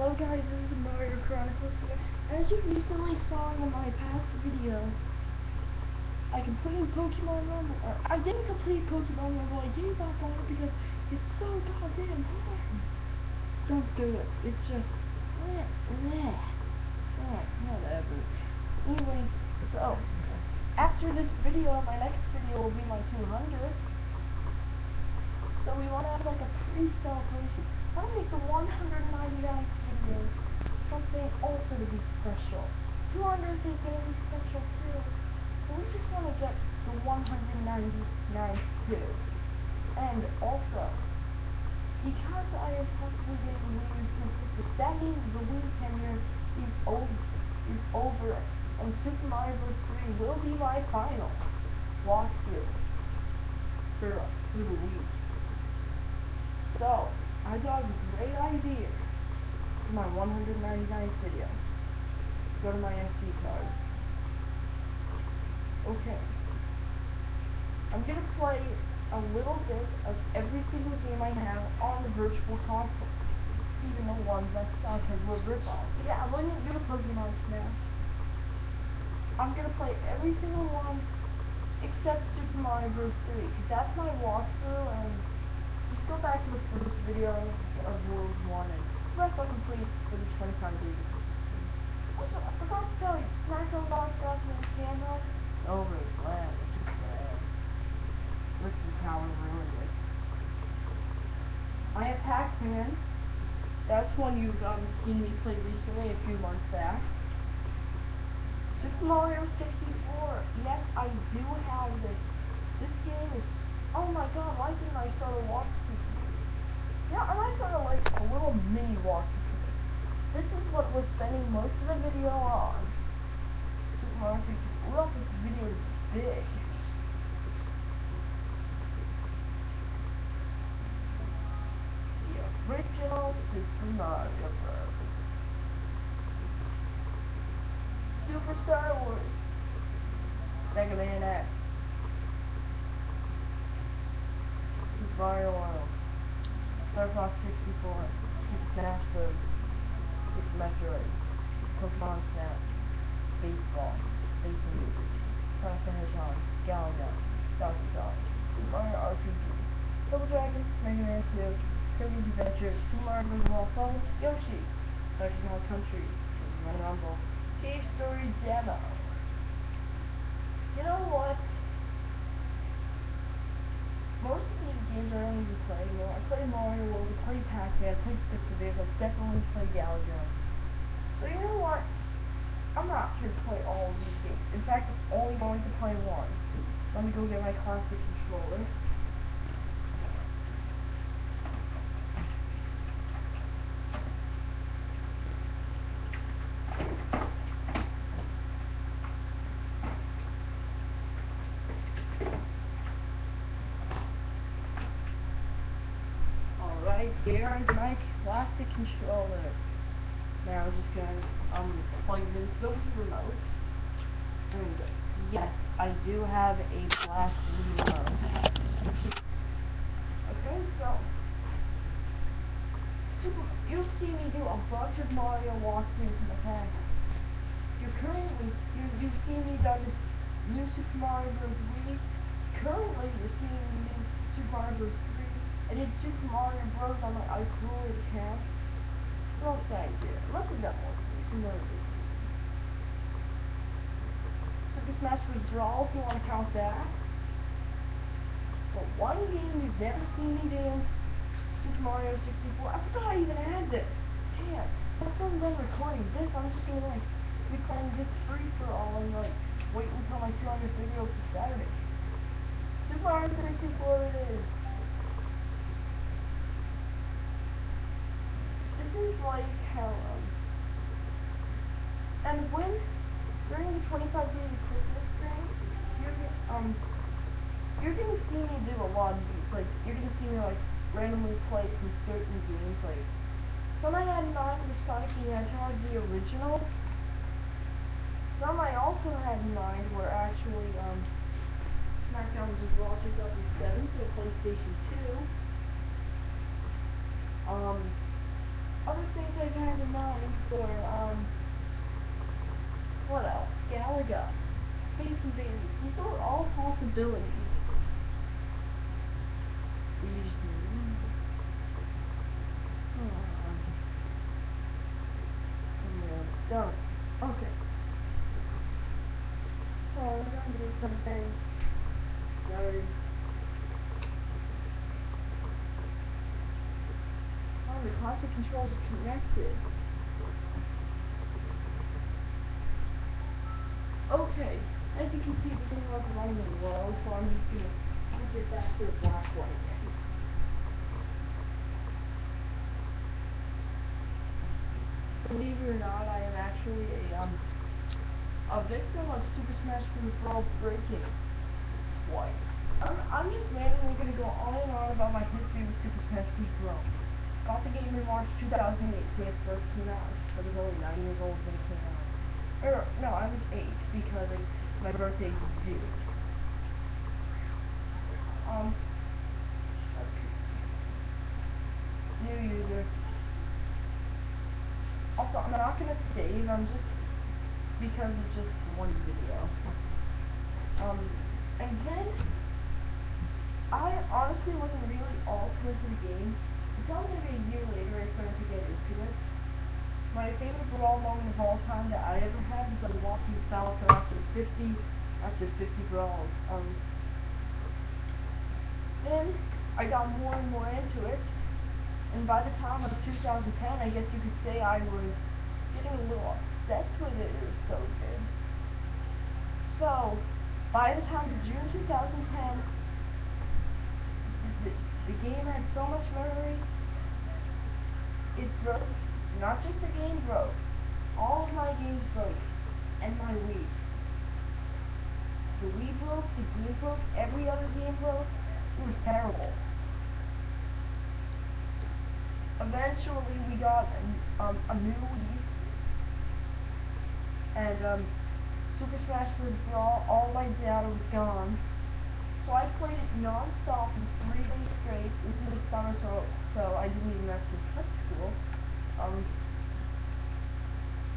Hello guys, this is Mario Chronicles here. As you recently saw in my past video, I completed Pokemon Rumble. Or I didn't complete Pokemon Rumble, I gave up on it because it's so goddamn hard. Don't do it. It's just whatever. Anyway, so after this video, my next video will be my 200th. So we want to have like a pre-celebration. I want to make the 199th video something also to be special. 200th is going to be special too. But we just want to get the 199th too. And also, because I am possibly getting Wii consistent, that means the Wii tenure is over, and Super Mario Bros. 3 will be my final walkthrough for the Wii. So, I thought it was a great idea for my 199th video. Go to my SD card. Okay. I'm gonna play a little bit of every single game I have on the Virtual Console. Even the ones that suck and were rip-off. Yeah, I'm going to do a Pokemon Smash. I'm gonna play every single one except Super Mario Bros. 3, because that's my walkthrough, and just go back to the first video of World 1 and rest on complete for the 25 days. Also, I forgot to tell you, SmackDown lost out in the camera. Over it's glad, it's just glad. Listen, Power ruined it. I have Pac-Man. That's one you've seen me play recently, a few months back. Super Mario 64. Yes, I do have this. This game is... Oh my god, why didn't I start a walkthrough? Yeah, I might start like a little mini walkthrough. This is what we're spending most of the video on. Super Mario 64. Look, this video is big. The original Super Mario Bros. Super Star Wars. Mega Man X. Super Mario World. Star Fox 64. Super Smash Bros. Super Metroid. Pokemon Snap. Baseball. Space Invaders. Sonic the Hedgehog. Galaga. Donkey Kong. Super Mario RPG. Double Dragon. Mega Man 2. Kirby's Adventure. Super Mario Bros. Waffle. Yoshi. Donkey Kong Country. Run Rumble. Cave Story Demo. You know what? Most of these games I don't even play anymore. I play Mario World, I play Pac-Man, I play Stick-to-Viv, I definitely play Galaga. So you know what? I'm not here to play all of these games. In fact, I'm only going to play one. Let me go get my classic controller. Here is my classic controller. Now I'm just gonna plug it into the Wii remote. And yes, I do have a black Wii remote. Okay, so you'll see me do a bunch of Mario walkthroughs in the past. You've seen me done New Super Mario Bros. Wii. Currently, you're seeing me do Super Mario Bros. 3. I did Super Mario Bros. On my iCool account. What else did I do? Look at that one. Super Smash Bros. Brawl, if you want to count that. But one game you've never seen me do, Super Mario 64. I forgot I even had this. Damn. Once I'm done recording this, I'm just gonna like be playing this free for all and like wait until my 200th video for Saturday. Super Mario 64 it is. This is like how, and when, during the 25 days of Christmas thing, you're gonna see me do a lot of these, like, you're gonna see me, like, randomly play some certain games, like, some I had in mind was Sonic the Hedgehog, the original. Some I also had in mind were actually, SmackDown vs. Raw 2007 for PlayStation 2. other things I've had in mind were, what else? Galaga, Space Invaders. These are all possibilities. We just need. Done. Okay. Oh, I'm trying to do something. Sorry. Oh, the classic controls are connected. Okay, as you can see, the thing was running low, so I'm just gonna switch it back to the black one again. Believe it or not, I am actually a victim of Super Smash Bros. Brawl breaking twice. I'm just randomly gonna go on and on about my history with Super Smash Bros. Brawl. Got the game in March 2008, the day it first came out. I was only 9 years old when it came out. No, I was 8 because my birthday is June. New user. Also, I'm not gonna save, because it's just one video. And then, I honestly wasn't really all too into the game, until maybe a year later I started to get into it. My favorite brawl moment of all time that I ever had was unlocking Falcon after 50 brawls. Then, I got more and more into it, and by the time of 2010, I guess you could say I was getting a little obsessed with it. It was so good. So, by the time of June 2010, the game had so much memory, it broke. Not just the game broke, all of my games broke, and my Wii. The Wii broke, the game broke, every other game broke. It was terrible. Eventually, we got a new Wii, and Super Smash Bros. Brawl, all my data was gone. So I played it non-stop for 3 days straight into the summer, so I didn't even have to touch school.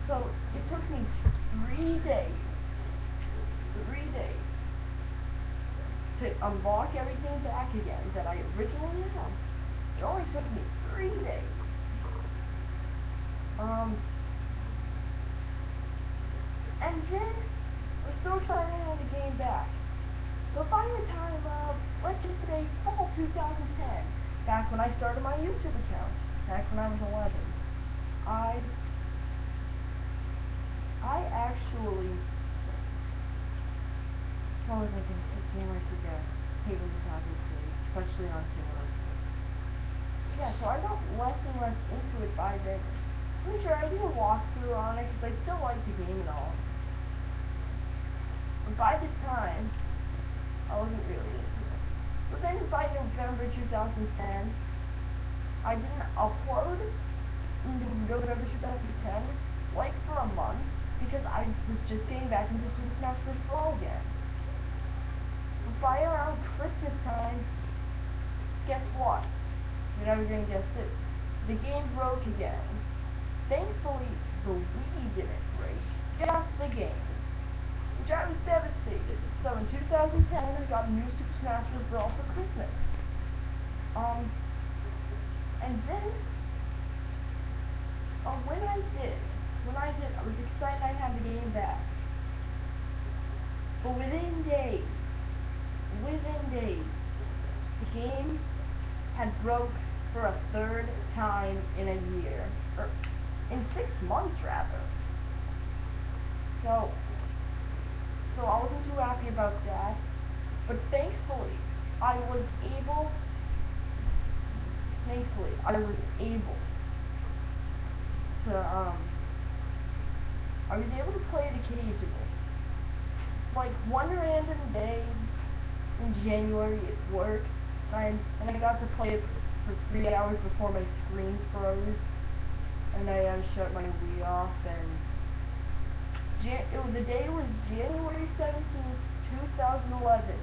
So it took me 3 days to unlock everything back again that I originally had. It only took me 3 days. And then I was so excited to have the game back. So by the time of, let's just say, fall 2010, back when I started my YouTube account, back when I was 11, I actually, what was I going to say? Damn, I forget. Hate when this happens to me, especially on camera. Yeah, so I got less and less into it by then. I'm sure I did a walkthrough on it, because I still like the game and all. But by this time, I wasn't really into it. But then by November 2010, I didn't upload in November 2010, like for a month, because I was just getting back into Super Smash Bros. Brawl again. But by around Christmas time, guess what? You're never gonna guess it. The game broke again. Thankfully, the Wii didn't break, just the game, which I was devastated. So in 2010, I got a new Super Smash Bros. Brawl for Christmas. And then, when I did, I was excited I had the game back. But within days, the game had broke for a third time in a year, or in 6 months rather. So I wasn't too happy about that, but thankfully I was able to play it occasionally. Like one random day in January at work, and I got to play it for 3 hours before my screen froze, and I shut my Wii off, and the day was January 17th, 2011.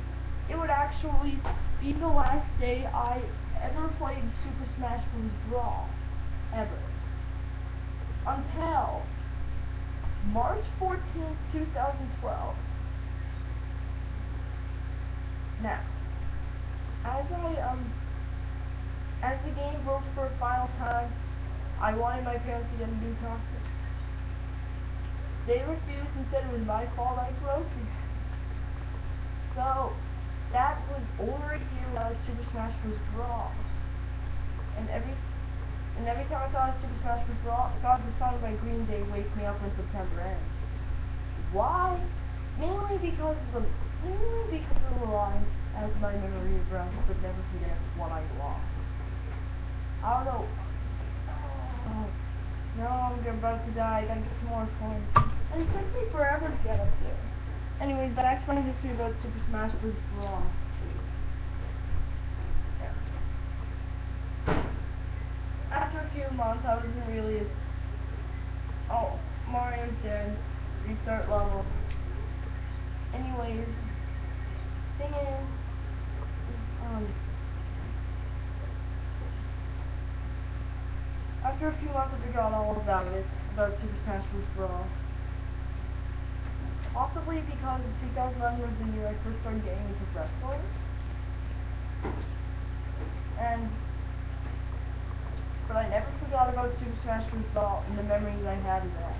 It would actually be the last day I ever played Super Smash Bros. Brawl. Ever. until March 14th, 2012. Now, as the game broke for a final time, I wanted my parents to get a new console. They refused and said it was my fault I broke it. So, that was over a year without Super Smash Bros. Brawl. And every time I thought of Super Smash Bros. Brawl, I thought of the song by Green Day, Wake Me Up When September Ends. Why? Mainly because of the line, as my memory is rests, but never forget what I lost. I don't know. Oh, no, I'm about to die. I gotta get some more coins. And it took me forever to get up there. Anyways, that's my history about Super Smash Bros. Brawl. After a few months, I wasn't really. Oh, Mario's dead. Restart level. Anyways, thing is, after a few months, I forgot all about it, about Super Smash Bros. Brawl. Possibly because 2011 was the year I first started getting into wrestling. But I never forgot about Super Smash Bros. Brawl and the memories I had in that.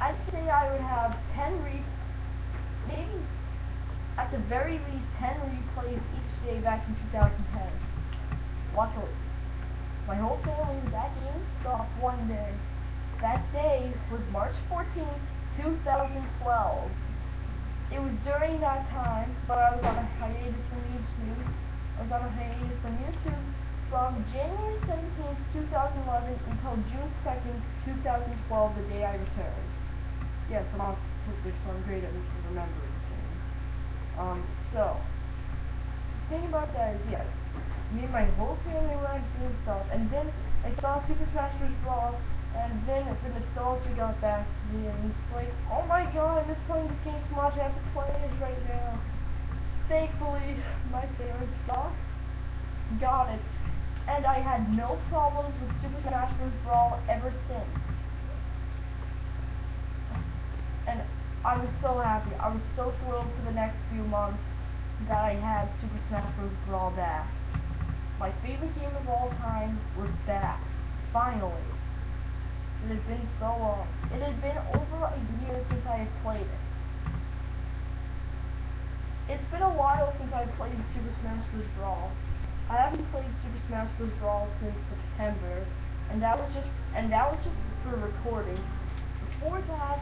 I'd say I would have 10 maybe at the very least 10 replays each day back in 2010. Luckily, my whole family was at GameStop one day. That day was March 14th, 2012. It was during that time, but I was on a hiatus from YouTube. From January 17th, 2011 until June 2nd, 2012, the day I returned. Yes, I'm autistic, so I'm great at remembering things. So, the thing about that is, yes, me and my whole family were at GameStop, and then I saw Super Smash Bros. Brawl, and then the nostalgia got back to me, and it's like, oh my god, I miss playing this game so much, I have to play it right now. Thankfully, my parents got it, and I had no problems with Super Smash Bros. Brawl ever since. And I was so happy, I was so thrilled for the next few months that I had Super Smash Bros. Brawl back. My favorite game of all time was back, finally. It had been so long. It had been over a year since I had played it. It's been a while since I played Super Smash Bros. Brawl. I haven't played Super Smash Bros. Brawl since September, and that was just for recording. Before that,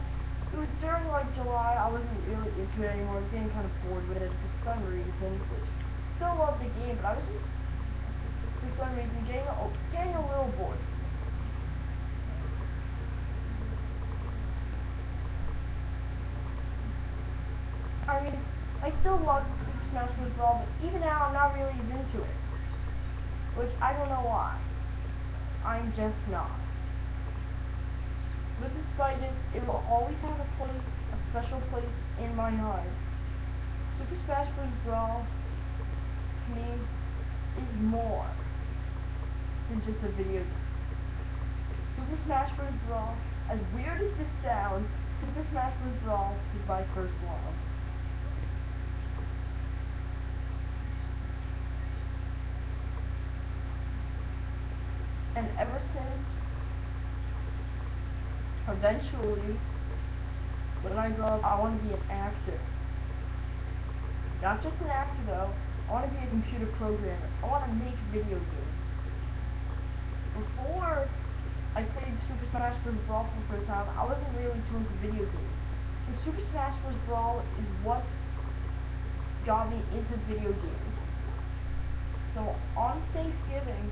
it was during like July. I wasn't really into it anymore. I was getting kind of bored with it for some reason. Still loved the game, but I was just for some reason getting a little bored. I mean, I still love Super Smash Bros. Brawl, but even now I'm not really into it. Which I don't know why. I'm just not. But despite it will always have a special place in my heart. Super Smash Bros. Brawl, to me, is more than just a video game. Super Smash Bros. Brawl, as weird as this sounds, Super Smash Bros. Brawl is my first love. And ever since, eventually, when I grow up, I want to be an actor. Not just an actor though, I want to be a computer programmer. I want to make video games. Before I played Super Smash Bros. Brawl for the first time, I wasn't really too into video games. But Super Smash Bros. Brawl is what got me into video games. So on Thanksgiving,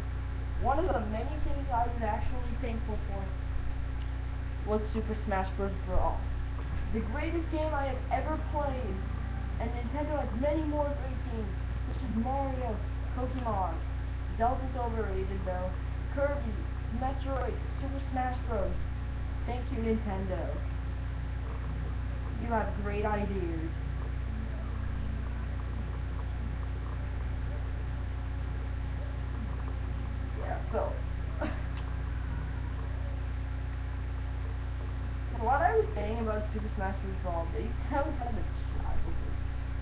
one of the many things I was actually thankful for was Super Smash Bros. Brawl. The greatest game I have ever played, and Nintendo has many more great games, such as Mario, Pokemon, Zelda's overrated though, Kirby, Metroid, Super Smash Bros. Thank you, Nintendo. You have great ideas. Yeah, so what I was saying about Super Smash Bros. Brawl may sound kind of childish,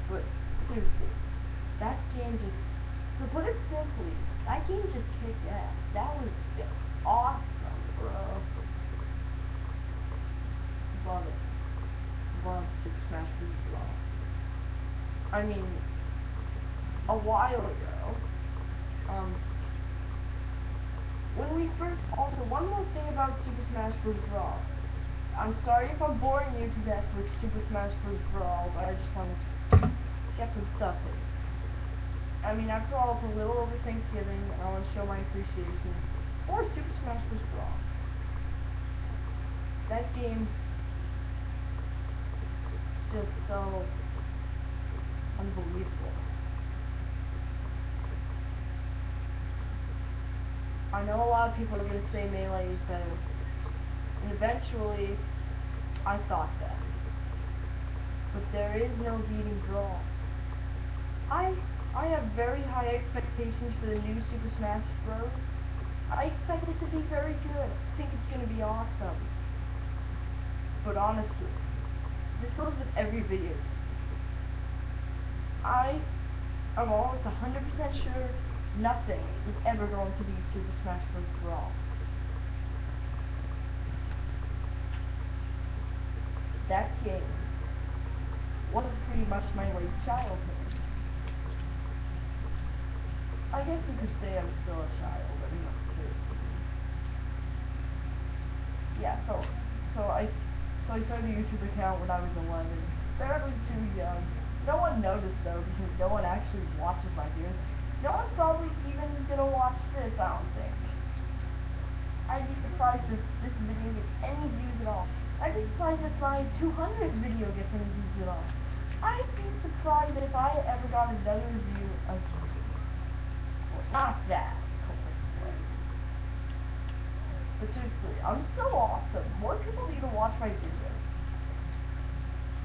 but seriously, that game just, to put it simply, that game just kicked ass. That was just awesome, bro. Love it. Love Super Smash Bros. Brawl. I mean, a while ago, when we first, also, one more thing about Super Smash Bros. Brawl. I'm sorry if I'm boring you to death with Super Smash Bros. Brawl, but I just want to get some stuff in. I mean, after all, it's a little over Thanksgiving, and I want to show my appreciation for Super Smash Bros. Brawl. That game is just so unbelievable. I know a lot of people are going to say Melee is better, and eventually, I thought that. But there is no beating Brawl. I have very high expectations for the new Super Smash Bros. I expect it to be very good. I think it's going to be awesome. But honestly, this goes with every video. I am almost 100% sure nothing is ever going to be Super Smash Bros. Brawl. That game was pretty much my late childhood. I guess you could say I'm still a child, but not seriously. Yeah, so I started a YouTube account when I was 11. Barely too young. No one noticed though, because no one actually watches my videos. No one's probably even gonna watch this, I don't think. I'd be surprised if this video gets any views at all. I'd be surprised if my 200th video gets any views at all. I'd be surprised if I ever got another view of not that, but seriously, I'm so awesome. More people need to watch my videos.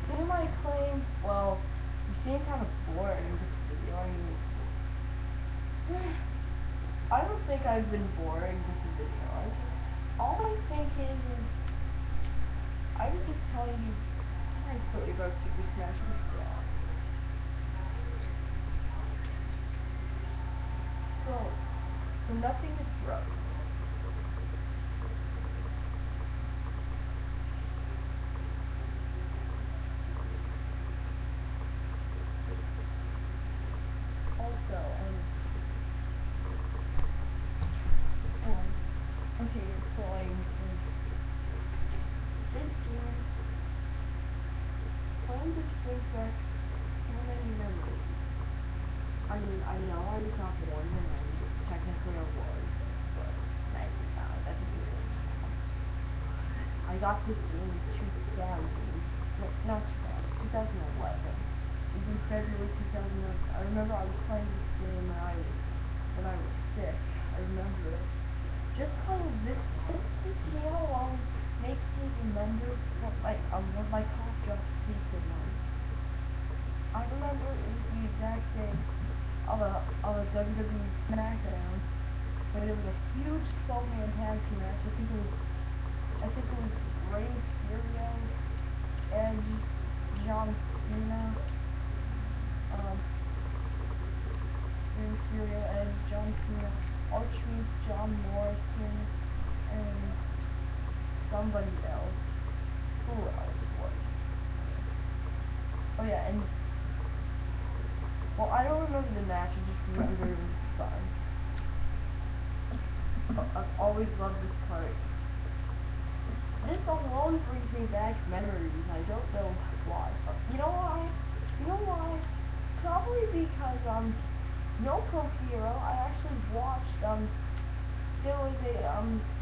Who might claim, well, you seem kind of boring in this video. I mean, I don't think I've been boring with the video. All I think is I was just telling you a nice story about Super Smash Bros. Brawl. So nothing is broke. Also, okay, so this game, playing this brings back so many memories. I mean, I know I was not born when technically I was, but that's a good. I got this game in 2000, not 2011. It was in February 2011. I remember I was playing this game when I was sick. I remember it. Just playing this game alone makes me remember one of my top jobs recently. I remember it was the exact day of a WWE SmackDown, but it was a huge 12-man tag team match. I think it was Rey Mysterio, Edge, John Cena, Rey Mysterio, Edge, John Cena, R-Truth, John Morrison, and somebody else. Who else was it? Oh yeah, and well, I don't remember the match, I just remember it was fun. I've always loved this part. This alone brings me back memories, I don't know why. You know why? Probably because, No Pro Hero, I actually watched, there was a,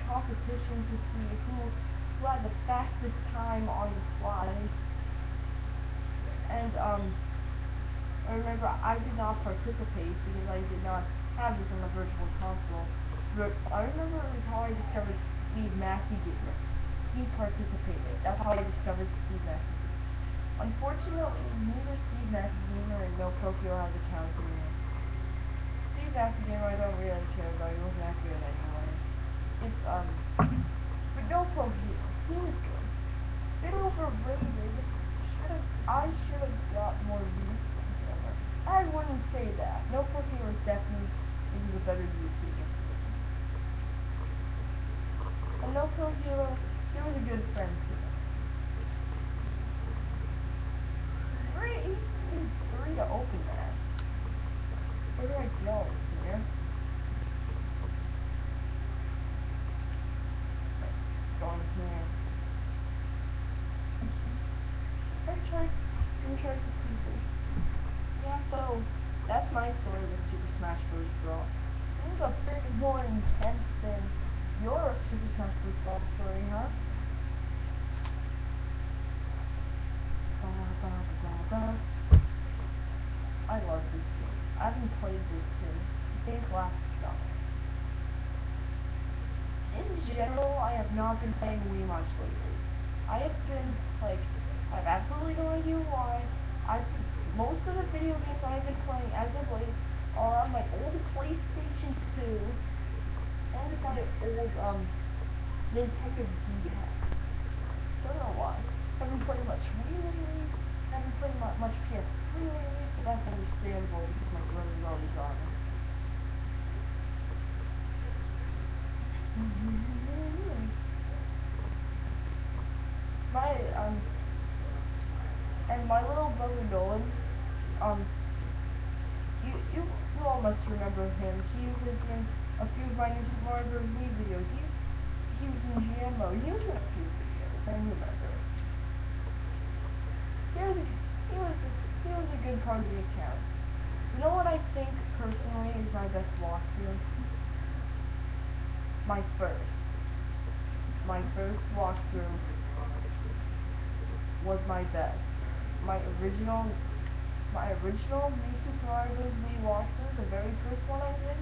competition to see who had the fastest time on the slide. And, I remember I did not participate because I did not have this on the virtual console. But I remember it was how I discovered Steve Massey Gamer. He participated. That's how I discovered Steve Massey Gamer. Unfortunately, neither Steve Massey Gamer and No Pro Hero has accounts anymore. Steve Massey Gamer I don't really care about. He wasn't that good anyway. It's but No Pro Hero, he was good. bit overrated. I should have got more views from him. I wouldn't say that. No Gamer is definitely a better YouTuber. And No Hero, he was a good friend too. He's free to open that. Where do I go? Here? Going here. I'm trying to see this. Yeah, so that's my story with Super Smash Bros. Brawl. This is a bit more intense than your Super Smash Bros. Brawl story, huh? I love this game. I haven't played this since last summer. In general, I have not been playing Wii much lately. I have been, like, I have absolutely no idea why. Most of the video games I've been playing as of late are on my old PlayStation 2 and my old, Nintendo DS. Don't know why. Haven't played much Wii lately. Haven't played much PS3 lately, but that's understandable because my brother's always on it. And my little brother Nolan, you all must remember him. He was in a few of my New Super Mario Bros. Wii videos. He was in GMO. He was in a few videos. I remember. He was a good part of the account. You know what I think personally is my best walkthrough? My first walkthrough was my best. My original New Super Mario Bros. Wii walkthrough, the very first one I did,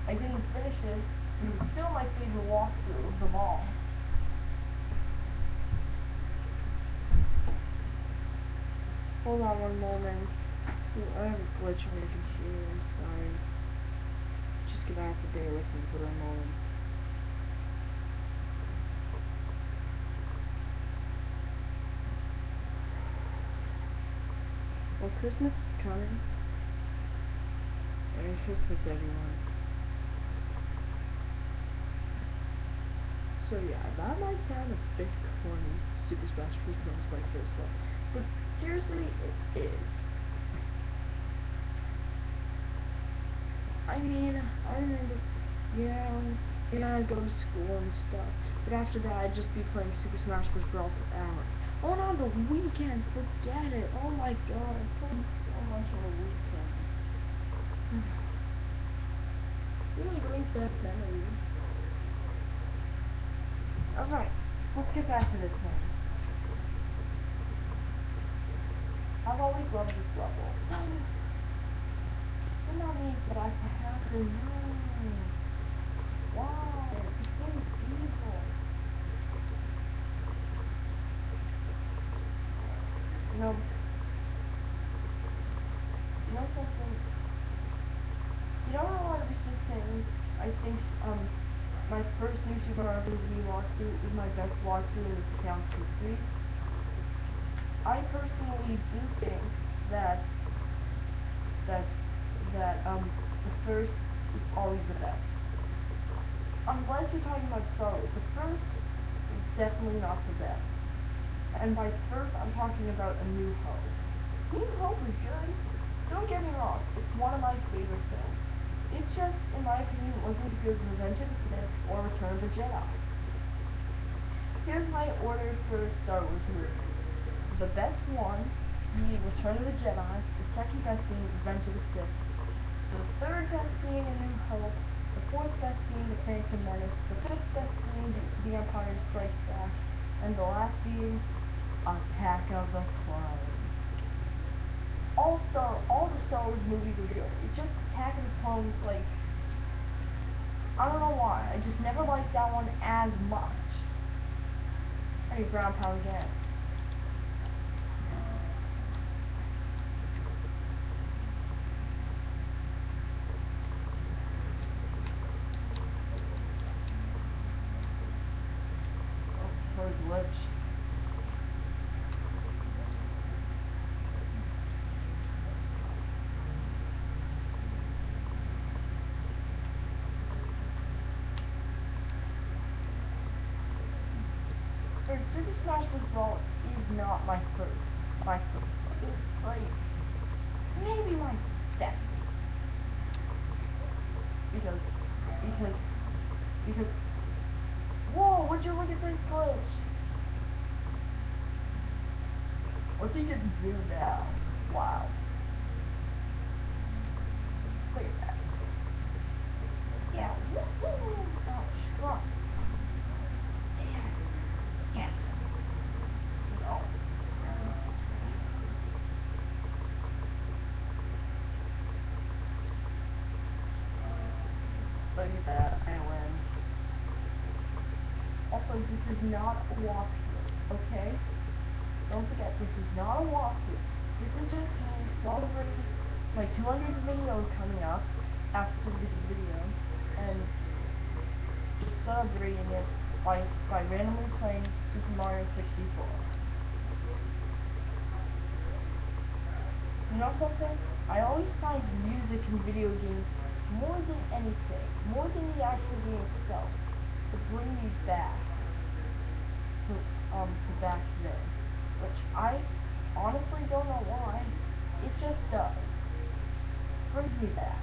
I didn't finish it, but it was still my favorite walkthrough of them all. Hold on one moment. I have a glitch on my computer, I'm sorry. Just gonna have to bear with me for a moment. Well, Christmas is coming. Merry Christmas, everyone. So yeah, that might sound a bit corny. Super Smash Bros. Was my first one, but seriously, it is. I mean, I remember, I'd go to school and stuff, but after that, I'd just be playing Super Smash Bros. Brawl for hours. Oh, and on the weekend, forget it. Oh my god, I played so much on the weekend. Really brings back memories. Alright, let's get back to this one. I've always loved this level. And that means that I have to know. Why? This game is evil. You know something? You know how I was just saying, I think, my first New Super Mario Bros. Wii walkthrough is my best walkthrough in this account's history. I personally do think that the first is always the best. Unless you're talking about Star Wars, the first is definitely not the best. And by first, I'm talking about A New Hope. New Hope is good. Don't get me wrong, it's one of my favorite films. It just, in my opinion, wasn't as good as Revenge of the Sith or Return of the Jedi. Here's my order for Star Wars movies. The best one being Return of the Jedi, the second best being Revenge of the Sith, the third best being A New Hope, the fourth best being The Phantom Menace, the fifth best being The Empire Strikes Back, and the last being Attack of the Clones. All the Star Wars movies are good. It's just Attack of the Clones, like, I don't know why. I just never liked that one as much. I need ground pound again. Oh, for a glitch. or Super Smash Bros. Is not my first. It's like maybe my second. Because, because, because. Whoa! Would you look at this glitch? What's he getting zoomed out? Wow. Look at that. Yeah. Woohoo! Oh, strong. Damn. Yes. No. Look at that. I win. Also, this is not a walkthrough, okay? Don't forget, this is not a walkthrough. This is just me celebrating my 200th video coming up after this video, and just celebrating it by randomly playing Super Mario 64. You know something? I always find music in video games more than anything, more than the actual game itself, to bring me back to back then. Which I honestly don't know why. It just does. Brings me back.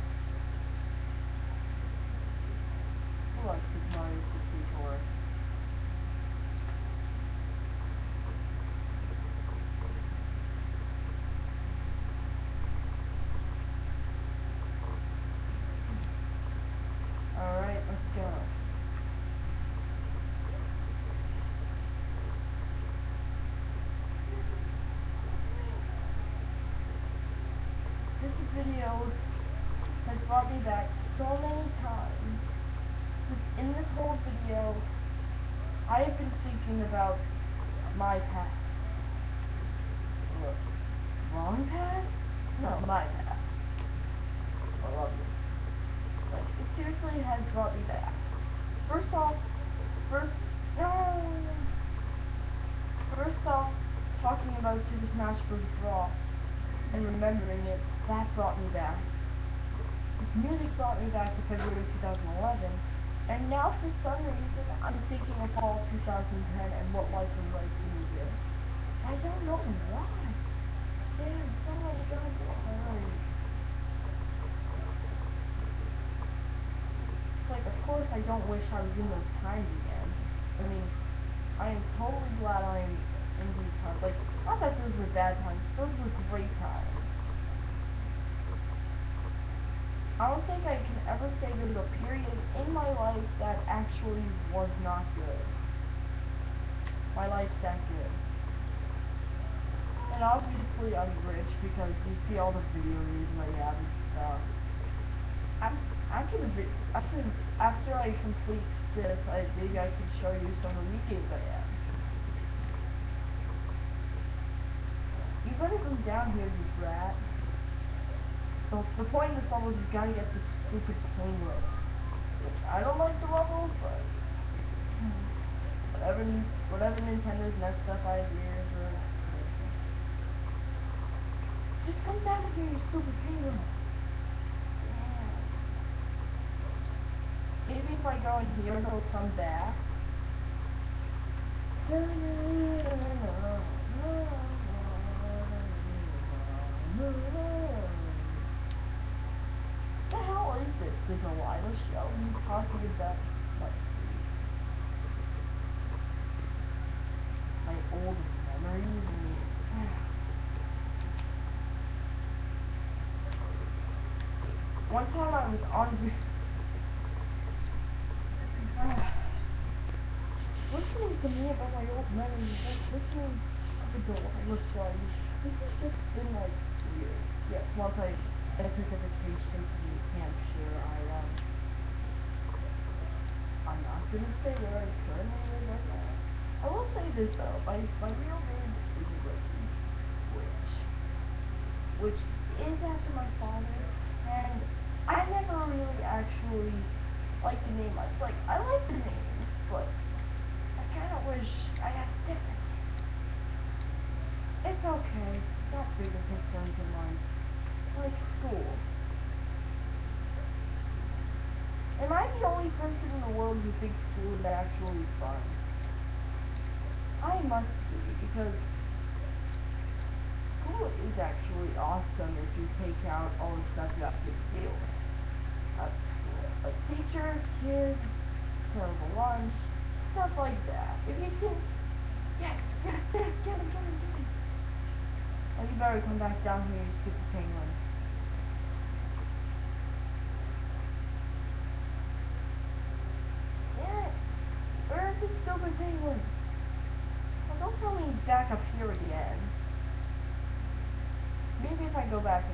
I like Super Mario 64. Alright, let's go. This video has brought me back so many times. In this whole video, I have been thinking about my past. Look, wrong past? No, my past. I love you. Like, it seriously has brought me back. First off, talking about Super Smash Bros. Brawl and remembering it, that brought me back. This music brought me back to February 2011, and now for some reason, I'm thinking of fall 2010 and what life was like to me then. I don't know why. Damn, somebody got me. Like, of course, I don't wish I was in those times again. I mean, I am totally glad I am in these times. Like, not that those were bad times, those were great times. I don't think I can ever say there's a period in my life that actually was not good. My life's that good. And obviously I'm rich because you see all the video games I have and stuff. After I complete this, maybe I can show you some of the Wii games I have. You better come down here, you brat. So the point of this level is you gotta get this stupid cane rope. Which I don't like the level, but whatever Nintendo's next step ideas or just come down here, you stupid cane rope. Maybe if I go in here, he'll come back. What the hell is this? The Delilah show? He's talking about my old memories. One time I was on listening to me about my old memories, like listening to the Delilah show. This has just been like weird. Yes, once I took a vacation to New Hampshire, I'm not gonna say where I currently live right now. I will say this though, my real name is Ricky, which is after my father, and I never really actually liked the name much. Like, I like the name, but I kinda wish I had a different name. It's okay, got bigger concerns in life, like school. Am I the only person in the world who thinks school is actually fun? I must be, because school is actually awesome if you take out all the stuff you have to deal with at school. Like teachers, kids, terrible lunch, stuff like that. If you can, yes, get him. Well, you better come back down here, you stupid penguin. Yeah, where's the stupid penguin? Well, don't tell me he's back up here again. Maybe if I go back in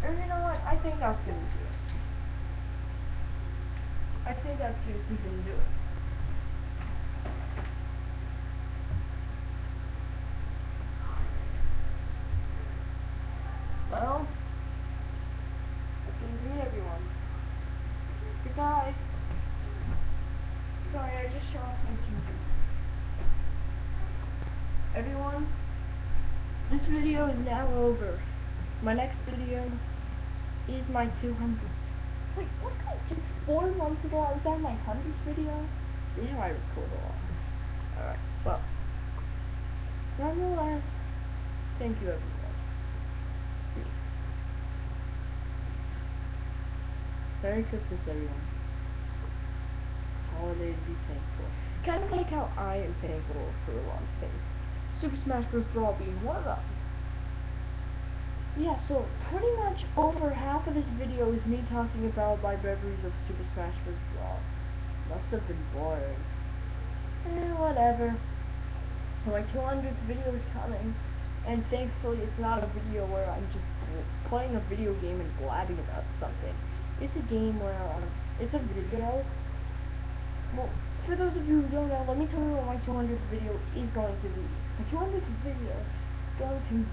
here. Or you know what? I think that's gonna do it. I think that's seriously gonna do it. Well, that's gonna be everyone. Goodbye. Sorry, I just shut off my TV. Everyone, this video is now over. My next video is my 200. Wait, what? Just 4 months ago I was on my 100th video? Yeah, I record a lot. Alright, well. Nonetheless, thank you everyone. See you. Merry Christmas everyone. Holiday to be thankful. Kind of like how I am thankful for a lot of things. Super Smash Bros. Brawl being one of them. Yeah, so pretty much over half of this video is me talking about my memories of Super Smash Bros. Brawl. Must have been boring. Whatever. My 200th video is coming, and thankfully it's not a video where I'm just playing a video game and blabbing about something. It's a game where it's a video. Well, for those of you who don't know, let me tell you what my 200th video is going to be. My 200th video is going to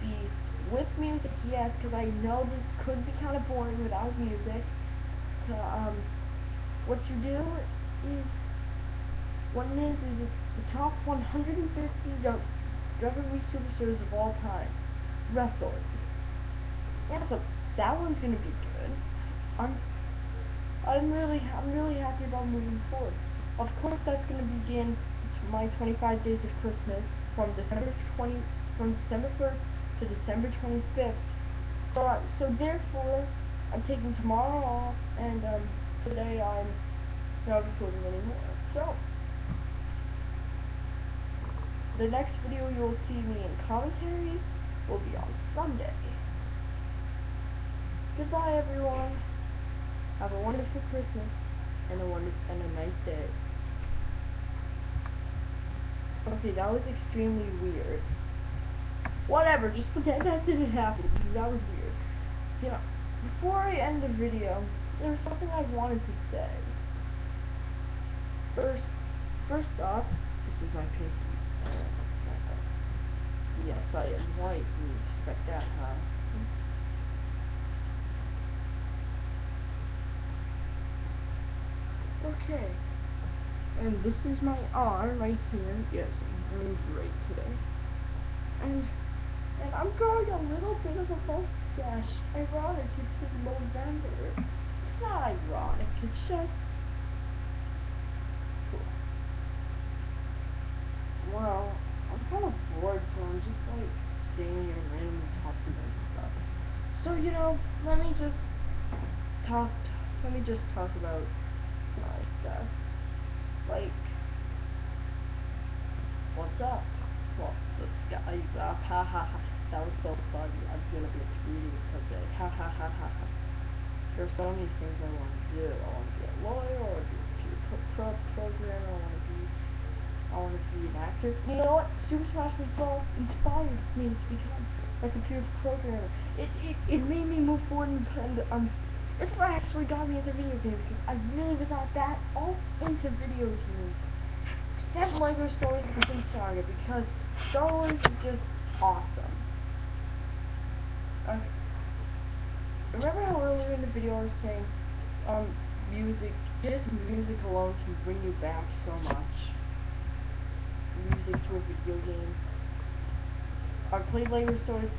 be with music, yes, because I know this could be kind of boring without music. So, what you do is, what it is it's the top 150 WWE Superstars of all time. Wrestling. Yeah, so that one's gonna be good. I'm really happy about moving forward. Of course, that's gonna begin my 25 days of Christmas from December 1st to December 25th. So therefore, I'm taking tomorrow off, and today I'm not recording anymore. So the next video you'll see me in commentary will be on Sunday. Goodbye, everyone. Have a wonderful Christmas and a nice day. Okay, that was extremely weird. Whatever, just pretend that didn't happen, because that was weird. You know, before I end the video, there's something I wanted to say. First off, this is my pinky. Yes, I am white. You expect that, huh? Okay. And this is my R right here. Yes, I'm doing great today. And I'm growing a little bit of a mustache. Ironic, it's in November. It's not ironic, it's just cool. Well, I'm kind of bored, so I'm just like staying here randomly talking about stuff. So, you know, let me just talk about my stuff. Like, what's up? Well, the sky's up, ha ha ha. That was so funny. I'm gonna be tweeting today, ha ha ha ha ha. There's so many things I want to do. I want to be a lawyer, I want to be a computer programmer, I want to be an actor. You know what? Super Smash Bros. Inspired me to become a computer programmer. It made me move forward and it's what actually got me into video games, because I really was not that all into video games. Except LEGO Star Wars: The Complete Saga, because Star Wars is just awesome. Okay. Remember how earlier in the video I was saying, just music alone can bring you back so much. Music to a video game. I played LEGO Star Wars: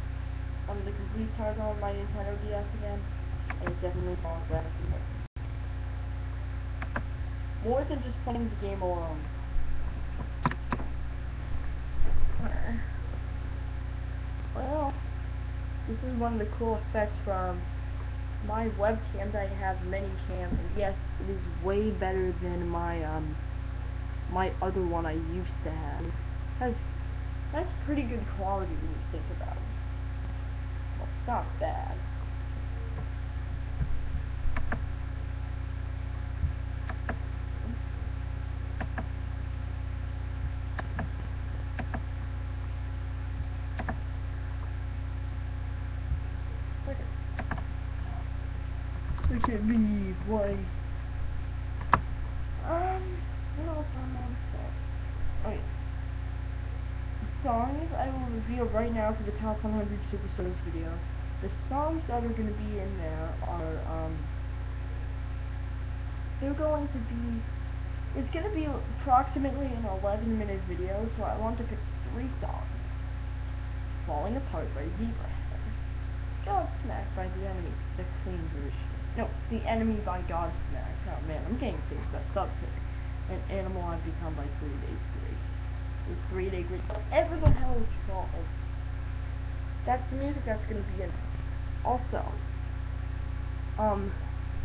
The Complete Saga on my Nintendo DS again, and it definitely brought back more than just playing the game alone. Well, this is one of the cool effects from my webcam that I have, Minicam, and yes, it is way better than my my other one I used to have. That's pretty good quality when you think about it. Well, it's not bad. Look at me, boy. What else am I on set? Okay. Songs I will reveal right now for the top 100 Superstars video. The songs that are going to be in there are, they're going to be, it's going to be approximately an 11-minute video, so I want to pick 3 songs. Falling Apart by Zebrahead. Godsmack by The Enemy, the clean version. No, The Enemy by Godsmack. Oh man, I'm getting things messed up here. And Animal I've Become by 3 Days Grace. Or 3 Day Grace, whatever the hell it's called. That's the music that's gonna be in. Also,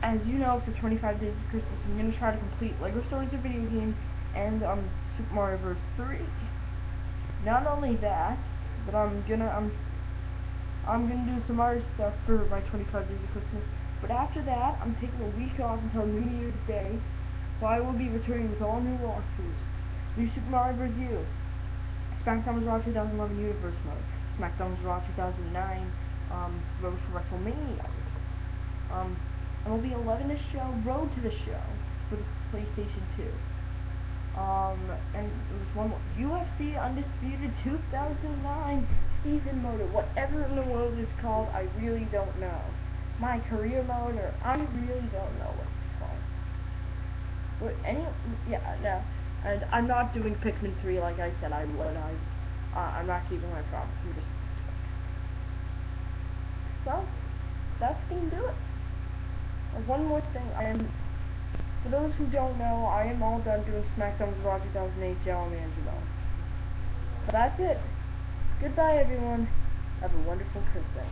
as you know, for 25 days of Christmas, I'm gonna try to complete Lego Stories, a video game, and Super Mario Bros. 3. Not only that, but I'm gonna do some other stuff for my 25 days of Christmas. But after that, I'm taking a week off until New Year's Day, so I will be returning with all new walkthroughs. New Super Mario Bros. U, SmackDown's Raw 2011 Universe Mode, SmackDown's Raw 2009 Road to WrestleMania. And it'll be 11th show, Road to the Show for the PlayStation 2. And there was one more, UFC Undisputed 2009 Season Mode, or whatever in the world it's called, I really don't know. My career mode, or I really don't know what it's called. But no. And I'm not doing Pikmin 3 like I said I would. I'm not keeping my promise. I'm just. So, that's gonna do it. One more thing, for those who don't know, I am all done doing SmackDown's Raw 2008 General Manager. But that's it. Goodbye, everyone. Have a wonderful Christmas.